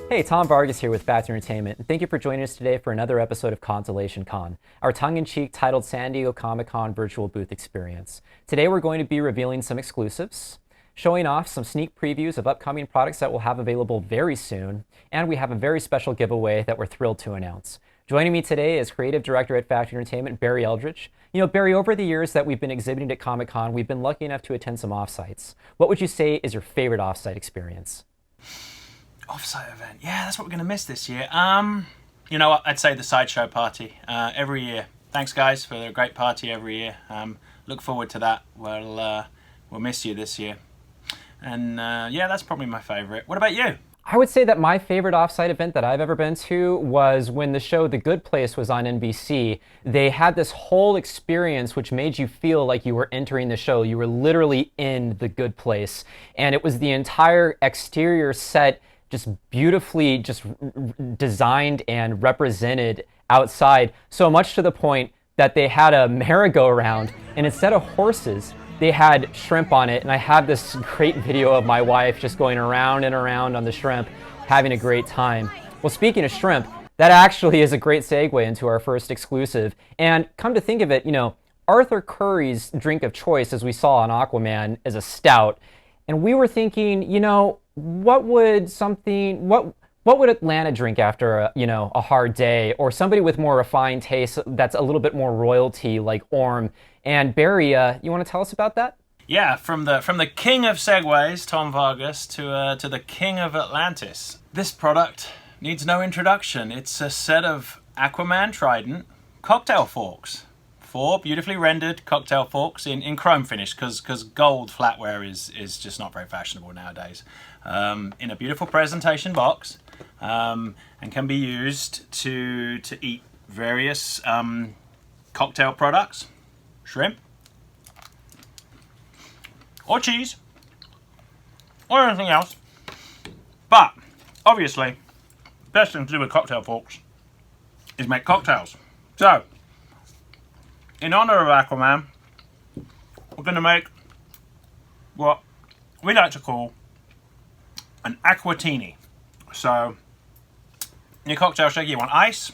Hey, Tom Vargas here with Factory Entertainment, and thank you for joining us today for another episode of Consolation-Con, our tongue-in-cheek titled San Diego Comic-Con virtual booth experience. Today we're going to be revealing some exclusives, showing off some sneak previews of upcoming products that we'll have available very soon, and we have a very special giveaway that we're thrilled to announce. Joining me today is Creative Director at Factory Entertainment, Barry Eldridge. You know, Barry, over the years that we've been exhibiting at Comic-Con, we've been lucky enough to attend some offsites. What would you say is your favorite offsite experience? Offsite event. Yeah, that's what we're going to miss this year. You know what? I'd say the sideshow party every year. Thanks, guys, for a great party every year. Look forward to that. We'll miss you this year. And yeah, that's probably my favorite. What about you? I would say that my favorite offsite event that I've ever been to was when the show The Good Place was on NBC. They had this whole experience which made you feel like you were entering the show. You were literally in The Good Place. And it was the entire exterior set just beautifully designed and represented outside, so much to the point that they had a merry-go-round, and instead of horses, they had shrimp on it. And I have this great video of my wife just going around and around on the shrimp, having a great time. Well, speaking of shrimp, that actually is a great segue into our first exclusive. And come to think of it, you know, Arthur Curry's drink of choice, as we saw on Aquaman, is a stout. And we were thinking, you know, what would Atlanta drink after a hard day, or somebody with more refined taste that's a little bit more royalty like Orm? And Barry, you want to tell us about that? Yeah, from the king of segways, Tom Vargas, to the king of Atlantis. This product needs no introduction. It's a set of Aquaman Trident cocktail forks. 4 beautifully rendered cocktail forks in chrome finish, because gold flatware is just not very fashionable nowadays. In a beautiful presentation box, and can be used to eat various cocktail products, shrimp, or cheese, or anything else. But obviously, the best thing to do with cocktail forks is make cocktails. So, in honor of Aquaman, we're going to make what we like to call an aquatini. So, in your cocktail shaker, you want ice,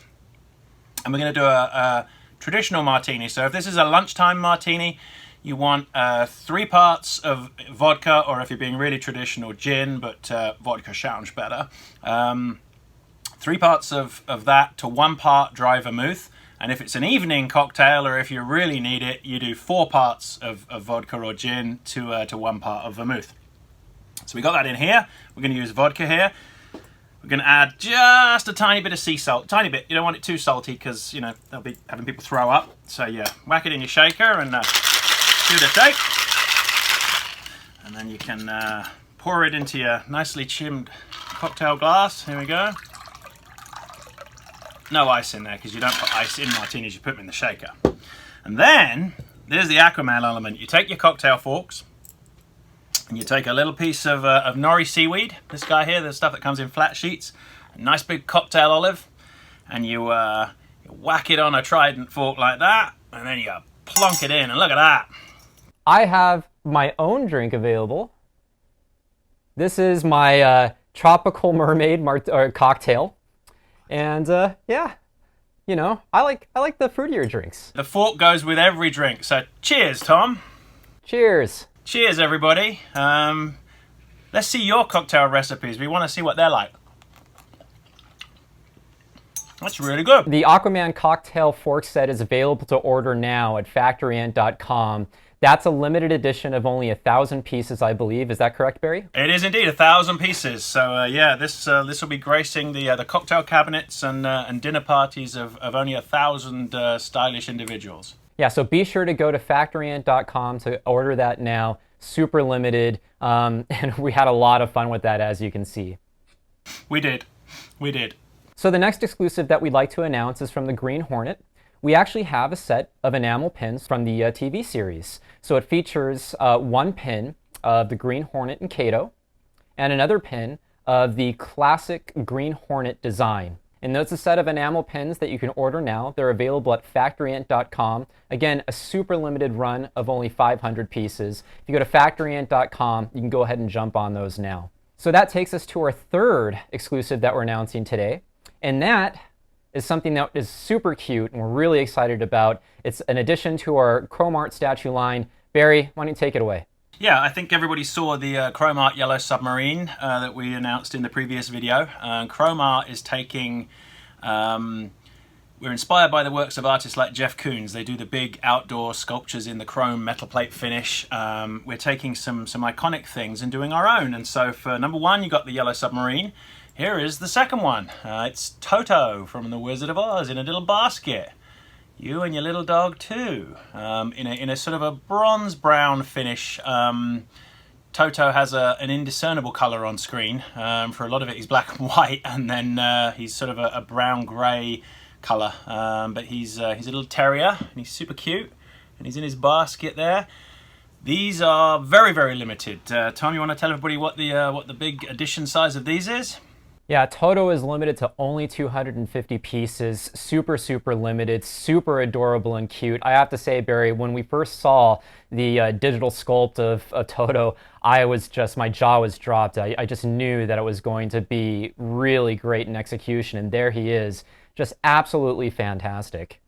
and we're going to do a traditional martini. So, if this is a lunchtime martini, you want 3 parts of vodka, or if you're being really traditional, gin, but vodka sounds better. 3 parts of that to 1 part dry vermouth. And if it's an evening cocktail, or if you really need it, you do 4 parts of vodka or gin to 1 part of vermouth. So we got that in here. We're going to use vodka here. We're going to add just a tiny bit of sea salt. Tiny bit. You don't want it too salty, because, you know, they'll be having people throw up. So yeah, whack it in your shaker and give it a shake. And then you can pour it into your nicely chimmed cocktail glass. Here we go. No ice in there, because you don't put ice in martinis, you put them in the shaker. And then, there's the Aquaman element. You take your cocktail forks, and you take a little piece of nori seaweed, this guy here, the stuff that comes in flat sheets, a nice big cocktail olive, and you whack it on a trident fork like that, and then you plonk it in, and look at that. I have my own drink available. This is my tropical mermaid cocktail. And yeah, you know, I like the fruitier drinks. The fork goes with every drink. So cheers, Tom. Cheers. Cheers, everybody. Let's see your cocktail recipes. We want to see what they're like. That's really good. The Aquaman cocktail fork set is available to order now at factoryent.com. That's a limited edition of only 1,000 pieces, I believe. Is that correct, Barry? It is indeed 1,000 pieces. So yeah, this will be gracing the cocktail cabinets and dinner parties of only 1,000 stylish individuals. Yeah, so be sure to go to factoryent.com to order that now. Super limited, and we had a lot of fun with that, as you can see. We did. So the next exclusive that we'd like to announce is from the Green Hornet. We actually have a set of enamel pins from the TV series. So it features 1 pin of the Green Hornet and Kato, and another pin of the classic Green Hornet design. And that's a set of enamel pins that you can order now. They're available at factoryent.com. Again, a super limited run of only 500 pieces. If you go to factoryent.com, you can go ahead and jump on those now. So that takes us to our third exclusive that we're announcing today, and that is something that is super cute and we're really excited about. It's an addition to our Chrome Art statue line. Barry, why don't you take it away? Yeah, I think everybody saw the Chrome Art Yellow Submarine that we announced in the previous video. Chrome Art is taking... we're inspired by the works of artists like Jeff Koons. They do the big outdoor sculptures in the chrome metal plate finish. We're taking some iconic things and doing our own. And so for number one, you got the Yellow Submarine. Here is the second one. It's Toto from The Wizard of Oz in a little basket. You and your little dog too. In a sort of a bronze brown finish. Toto has an indiscernible colour on screen. For a lot of it he's black and white, and then he's sort of a brown grey colour. But he's a little terrier and he's super cute, and he's in his basket there. These are very, very limited. Tom, you want to tell everybody what the big edition size of these is? Yeah, Toto is limited to only 250 pieces, super, super limited, super adorable and cute. I have to say, Barry, when we first saw the digital sculpt of Toto, my jaw was dropped. I just knew that it was going to be really great in execution, and there he is, just absolutely fantastic.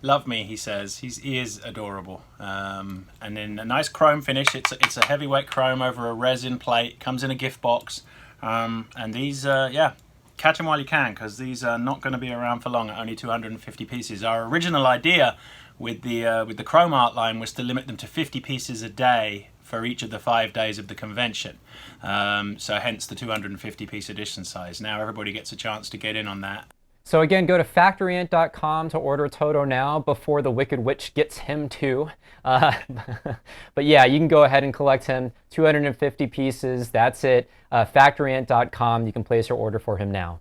Love me, he says. He is adorable. And in a nice chrome finish, it's a heavyweight chrome over a resin plate, comes in a gift box. And these, yeah, catch them while you can, because these are not going to be around for long at only 250 pieces. Our original idea with the Chrome Art line was to limit them to 50 pieces a day for each of the 5 days of the convention. So hence the 250 piece edition size. Now everybody gets a chance to get in on that. So again, go to factoryint.com to order Toto now before the Wicked Witch gets him too. But yeah, you can go ahead and collect him. 250 pieces, that's it. Factoryint.com, you can place your order for him now.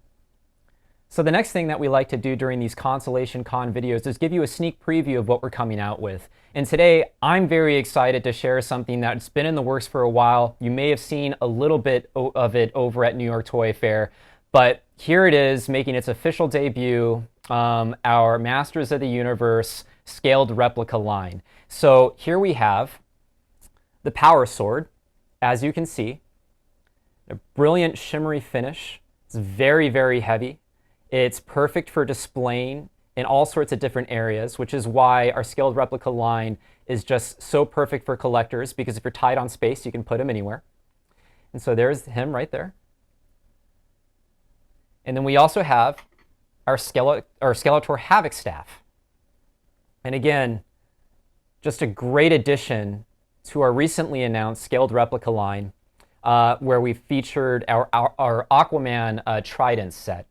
So the next thing that we like to do during these Consolation-Con videos is give you a sneak preview of what we're coming out with. And today, I'm very excited to share something that's been in the works for a while. You may have seen a little bit of it over at New York Toy Fair. But here it is, making its official debut, our Masters of the Universe scaled replica line. So here we have the Power Sword, as you can see. A brilliant shimmery finish. It's very, very heavy. It's perfect for displaying in all sorts of different areas, which is why our scaled replica line is just so perfect for collectors, because if you're tight on space, you can put him anywhere. And so there's him right there. And then we also have our Skeletor Havoc staff. And again, just a great addition to our recently announced scaled replica line, where we featured our Aquaman Trident set.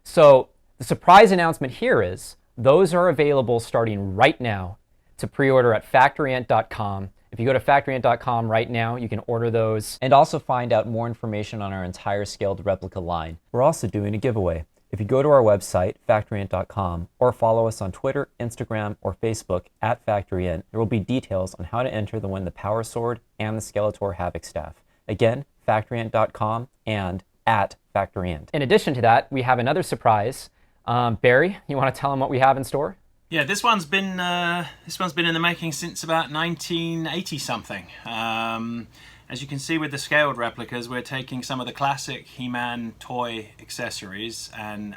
So the surprise announcement here is those are available starting right now to pre-order at factoryint.com. If you go to factoryint.com right now, you can order those and also find out more information on our entire scaled replica line. We're also doing a giveaway. If you go to our website, factoryint.com, or follow us on Twitter, Instagram, or Facebook at factoryint, there will be details on how to enter to win the Power Sword and the Skeletor Havoc staff. Again, factoryint.com and at factoryint. In addition to that, we have another surprise. Barry, you want to tell them what we have in store? Yeah, this one's been in the making since about 1980 something. As you can see with the scaled replicas, we're taking some of the classic He-Man toy accessories and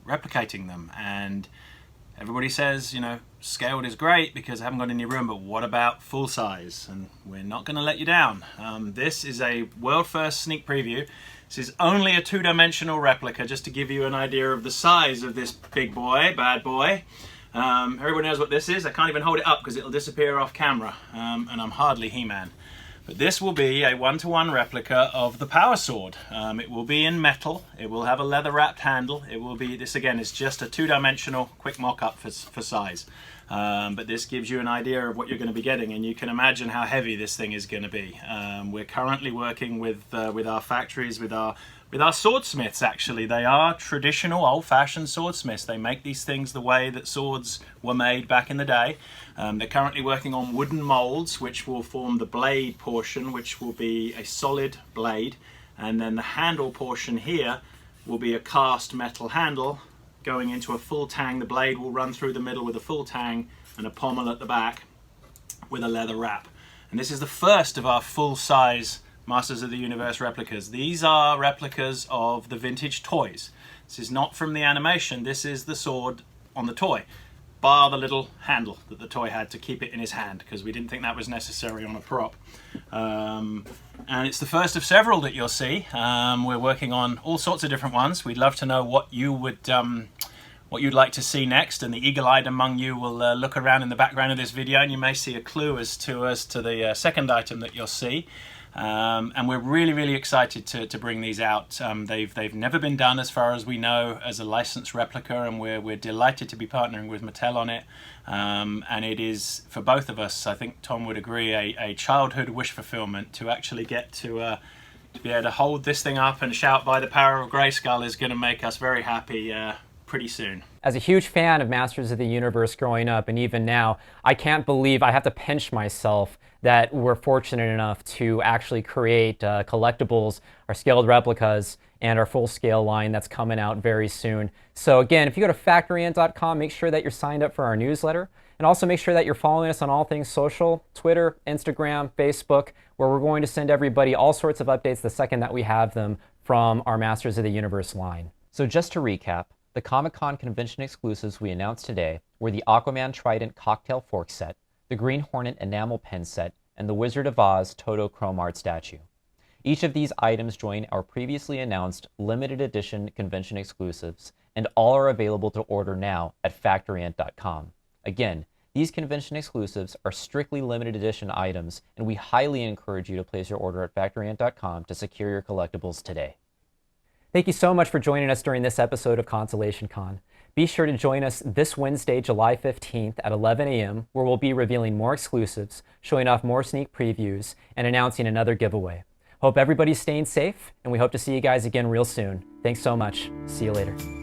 replicating them. And everybody says, you know, scaled is great because I haven't got any room, but what about full size? And we're not going to let you down. This is a world first sneak preview. This is only a two-dimensional replica, just to give you an idea of the size of this big boy, bad boy. Everyone knows what this is. I can't even hold it up because it'll disappear off camera, and I'm hardly He-Man. But this will be a one-to-one replica of the Power Sword. It will be in metal. It will have a leather-wrapped handle. It will be, this again is just a two-dimensional quick mock-up for size. But this gives you an idea of what you're going to be getting, and you can imagine how heavy this thing is going to be. We're currently working with our factories, with our swordsmiths. Actually, they are traditional, old-fashioned swordsmiths. They make these things the way that swords were made back in the day. They're currently working on wooden molds, which will form the blade portion, which will be a solid blade, and then the handle portion here will be a cast metal handle going into a full tang. The blade will run through the middle with a full tang and a pommel at the back with a leather wrap. And this is the first of our full-size Masters of the Universe replicas. These are replicas of the vintage toys. This is not from the animation, this is the sword on the toy, bar the little handle that the toy had to keep it in his hand, because we didn't think that was necessary on a prop. And it's the first of several that you'll see. We're working on all sorts of different ones. We'd love to know what you would what you'd like to see next, and the eagle-eyed among you will look around in the background of this video and you may see a clue as to the second item that you'll see. And we're really excited to bring these out. They've never been done, as far as we know, as a licensed replica, and we're delighted to be partnering with Mattel on it. And it is, for both of us, I think Tom would agree, a childhood wish fulfillment to actually get to be able to hold this thing up and shout "by the power of Grayskull" is going to make us very happy pretty soon. As a huge fan of Masters of the Universe growing up, and even now, I can't believe I have to pinch myself that we're fortunate enough to actually create collectibles, our scaled replicas, and our full-scale line that's coming out very soon. So again, if you go to factoryint.com, make sure that you're signed up for our newsletter, and also make sure that you're following us on all things social, Twitter, Instagram, Facebook, where we're going to send everybody all sorts of updates the second that we have them from our Masters of the Universe line. So just to recap, the Comic-Con convention exclusives we announced today were the Aquaman Trident Cocktail Fork Set, the Green Hornet Enamel Pin Set, and the Wizard of Oz Toto Chrome Art Statue. Each of these items join our previously announced limited edition convention exclusives, and all are available to order now at factoryint.com. Again, these convention exclusives are strictly limited edition items, and we highly encourage you to place your order at factoryint.com to secure your collectibles today. Thank you so much for joining us during this episode of Consolation-Con. Be sure to join us this Wednesday, July 15th at 11 a.m., where we'll be revealing more exclusives, showing off more sneak previews, and announcing another giveaway. Hope everybody's staying safe, and we hope to see you guys again real soon. Thanks so much. See you later.